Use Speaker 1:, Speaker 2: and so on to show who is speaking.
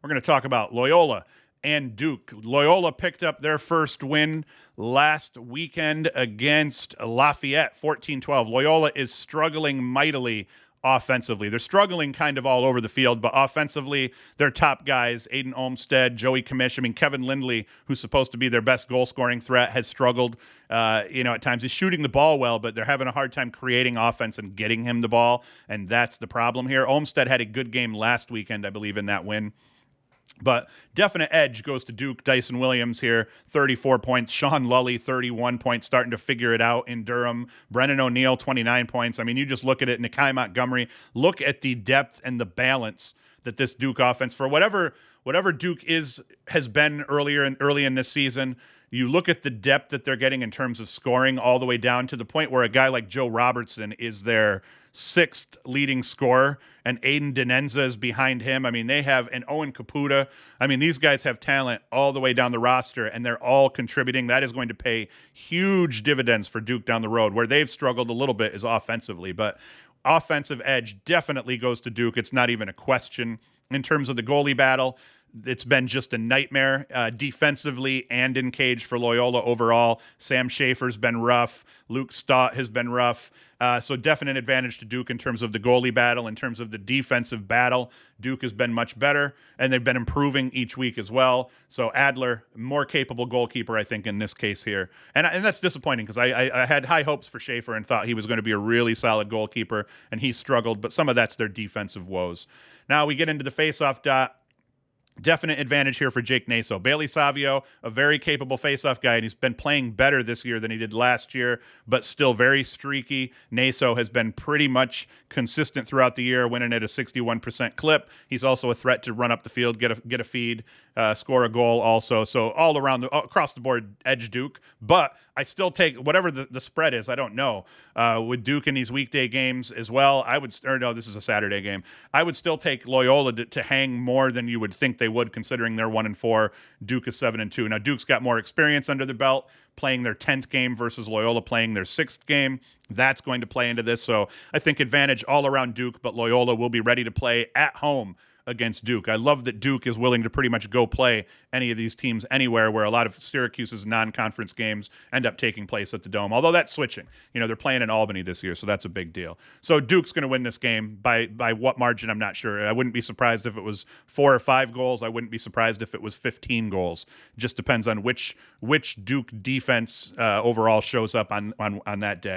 Speaker 1: we're going to talk about Loyola and Duke. Loyola picked up their first win last weekend against Lafayette, 14-12. Loyola is struggling mightily offensively. They're struggling kind of all over the field, but offensively, their top guys, Aiden Olmstead, Joey Commish, Kevin Lindley, who's supposed to be their best goal-scoring threat, has struggled, at times. He's shooting the ball well, but they're having a hard time creating offense and getting him the ball, and that's the problem here. Olmstead had a good game last weekend, I believe, in that win. But definite edge goes to Duke. Dyson Williams here, 34 points. Sean Lully, 31 points, starting to figure it out in Durham. Brennan O'Neill, 29 points. You just look at it. Nikai Montgomery, look at the depth and the balance that this Duke offense, for whatever Duke has been early in this season, you look at the depth that they're getting in terms of scoring all the way down to the point where a guy like Joe Robertson is their sixth leading scorer, and Aiden Denenza is behind him. They have an Owen Caputa. These guys have talent all the way down the roster, and they're all contributing. That is going to pay huge dividends for Duke down the road. Where they've struggled a little bit is offensively, but offensive edge definitely goes to Duke. It's not even a question. In terms of the goalie battle, it's been just a nightmare defensively and in cage for Loyola overall. Sam Schaefer's been rough. Luke Stott has been rough. So definite advantage to Duke in terms of the goalie battle. In terms of the defensive battle, Duke has been much better, and they've been improving each week as well. So Adler, more capable goalkeeper, I think, in this case here. And that's disappointing because I had high hopes for Schaefer and thought he was going to be a really solid goalkeeper, and he struggled. But some of that's their defensive woes. Now we get into the faceoff dot. Definite advantage here for Jake Naso. Bailey Savio, a very capable faceoff guy, and he's been playing better this year than he did last year, but still very streaky. Naso has been pretty much consistent throughout the year, winning at a 61% clip. He's also a threat to run up the field, get a feed, score a goal also. So all around, across the board, edge Duke. But I still take whatever the spread is. I don't know. With Duke in these weekday games as well, this is a Saturday game. I would still take Loyola to hang more than you would think they would, considering they're 1-4. Duke is 7-2. Now Duke's got more experience under the belt, playing their 10th game versus Loyola playing their 6th game. That's going to play into this. So I think advantage all around Duke, but Loyola will be ready to play at home against Duke. I love that Duke is willing to pretty much go play any of these teams anywhere, where a lot of Syracuse's non-conference games end up taking place at the Dome. Although that's switching. They're playing in Albany this year, so that's a big deal. So Duke's going to win this game by what margin, I'm not sure. I wouldn't be surprised if it was 4 or 5 goals. I wouldn't be surprised if it was 15 goals. It just depends on which Duke defense overall shows up on that day.